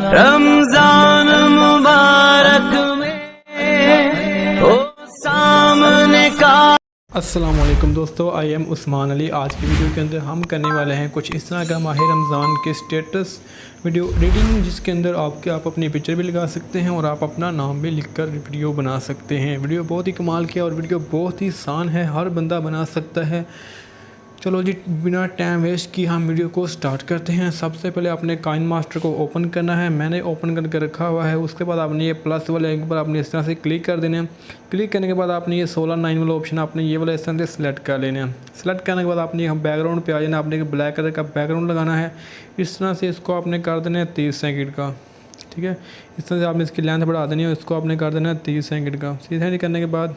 रमजान मुबारक में ओ सामने का। अस्सलाम वालेकुम दोस्तों, आई एम उस्मान अली। आज की वीडियो के अंदर हम करने वाले हैं कुछ इस तरह का माह रमज़ान के स्टेटस वीडियो एडिटिंग, जिसके अंदर आप अपनी पिक्चर भी लगा सकते हैं और आप अपना नाम भी लिखकर वीडियो बना सकते हैं। वीडियो बहुत ही कमाल की और वीडियो बहुत ही आसान है, हर बंदा बना सकता है। चलो जी, बिना टाइम वेस्ट की हम वीडियो को स्टार्ट करते हैं। सबसे पहले आपने काइनमास्टर को ओपन करना है, मैंने ओपन करके रखा हुआ है। उसके बाद आपने ये प्लस वाले पर आपने इस तरह से क्लिक कर देना है। क्लिक करने के बाद आपने ये 16:9 वाला ऑप्शन आपने ये वाला इस तरह से सिलेक्ट कर लेना है। सिलेक्ट करने के बाद आपने यहाँ बैकग्राउंड पे आ जाना, आपने ब्लैक कलर का बैकग्राउंड लगाना है। इस तरह से इसको आपने कर देना है 30 सेकंड का, ठीक है। इस तरह से आपने इसकी लेंथ बढ़ा देनी है, इसको आपने कर देना है 30 सेकंड का। 30 सेकंड करने के बाद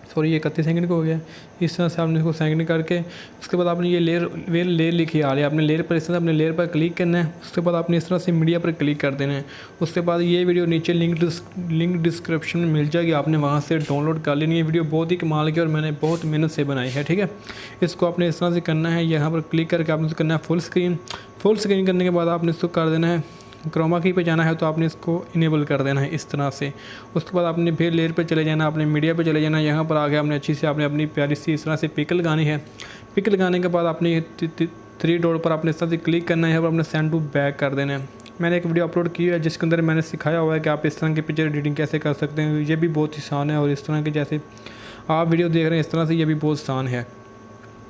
सॉरी ये 31 सेकंड को हो गया। इस तरह से आपने इसको सेकंड करके उसके बाद आपने ये लेयर लिखी आ रही है, आपने लेयर पर इस तरह अपने लेयर पर क्लिक करना है। उसके बाद आपने इस तरह से मीडिया पर क्लिक कर देना है। उसके बाद ये वीडियो नीचे लिंक डिस्क्रिप्शन में मिल जाएगी, आपने वहाँ से डाउनलोड कर लेनी है। वीडियो बहुत ही कमाल की और मैंने बहुत मेहनत से बनाई है, ठीक है। इसको आपने इस तरह से करना है, यहाँ पर क्लिक करके आपने इसको करना है फुल स्क्रीन करने के बाद आपने इसको कर देना है क्रोमा की पे जाना है, तो आपने इसको इनेबल कर देना है इस तरह से। उसके बाद आपने फिर लेयर पे चले जाना, आपने मीडिया पे चले जाना। यहाँ पर आगे आपने अच्छी से आपने अपनी प्यारी सी इस तरह से पिक लगानी है। पिक लगाने के बाद आपने 3 डॉट पर आपने इस तरह से क्लिक करना है, यहाँ पर आपने सेंड टू बैक कर देना है। मैंने एक वीडियो अपलोड की है जिसके अंदर मैंने सिखाया हुआ है कि आप इस तरह की पिक्चर एडिटिंग कैसे कर सकते हैं। ये भी बहुत आसान है और इस तरह के जैसे आप वीडियो देख रहे हैं इस तरह से ये भी बहुत आसान है।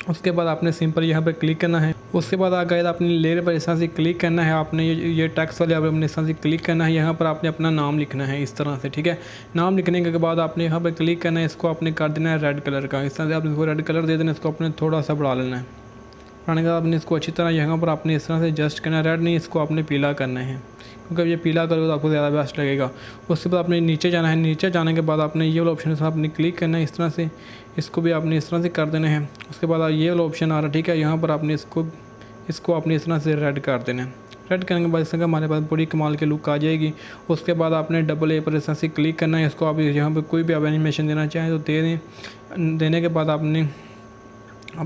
उसके बाद आपने सिंपल यहाँ पर क्लिक करना है। उसके बाद आगे आपने लेयर पर इस तरह से क्लिक करना है, आपने ये टेक्स्ट वाले आपने इस तरह से क्लिक करना है। यहाँ पर आपने अपना नाम लिखना है इस तरह से, ठीक है। नाम लिखने के बाद आपने यहाँ पर क्लिक करना है, इसको आपने कर देना है रेड कलर का। इस तरह से आपने इसको रेड कलर दे देना है, इसको आपने थोड़ा सा बढ़ा लेना है। बढ़ाने के बाद आपने इसको अच्छी तरह यहाँ पर आपने इस तरह से एडजस्ट करना है। रेड नहीं, इसको आपने पीला करना है, क्योंकि ये पीला करोगे तो आपको ज़्यादा बेस्ट लगेगा। उसके बाद आपने नीचे जाना है। नीचे जाने के बाद आपने ये वाला ऑप्शन आपने क्लिक करना है इस तरह से, इसको भी आपने इस तरह से कर देना है। उसके बाद ये वाला ऑप्शन आ रहा है, ठीक है। यहाँ पर आपने इसको आपने इस तरह से रेड कर देना है। रेड करने के बाद इसका हमारे पास बड़ी कमाल की लुक आ जाएगी। उसके बाद आपने डबल ए पर इस तरह से क्लिक करना है। इसको आप यहाँ पर कोई भी आप एनिमेशन देना चाहें तो दे दें। देने के बाद आपने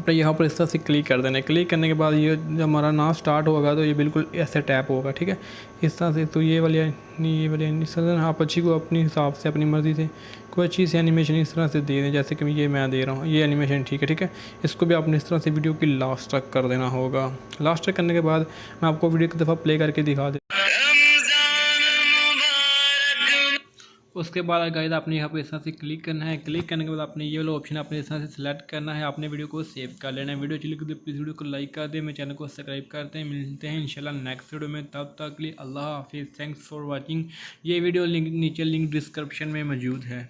यहाँ पर इस तरह से क्लिक कर देना है। क्लिक करने के बाद ये जब हमारा नाम स्टार्ट होगा तो ये बिल्कुल ऐसे टैप होगा, ठीक है। इस तरह से तो ये वाली इस तरह से आप अच्छी को अपने हिसाब से अपनी मर्ज़ी से कोई अच्छी सी एनिमेशन इस तरह से दे दें, जैसे कि ये मैं दे रहा हूँ। ये एनिमेशन ठीक है, ठीक है। इसको भी आपने इस तरह से वीडियो की लास्ट तक कर देना होगा। लास्ट तक करने के बाद मैं आपको वीडियो की दफ़ा प्ले करके दिखा दें। उसके बाद गाइस आपने यहाँ पे इस तरह से क्लिक करना है। क्लिक करने के बाद आपने ये वाला ऑप्शन आपने इस तरह से सिलेक्ट करना है। आपने वीडियो को सेव कर लेना है। वीडियो चली तो प्लीज़ वीडियो को लाइक कर दें, मेरे चैनल को सब्सक्राइब करते हैं। मिलते हैं इंशाल्लाह नेक्स्ट वीडियो में, तब तक के लिए अल्लाह हाफिज़। Thanks for watching. ये वीडियो लिंक नीचे लिंक डिस्क्रिप्शन में मौजूद है।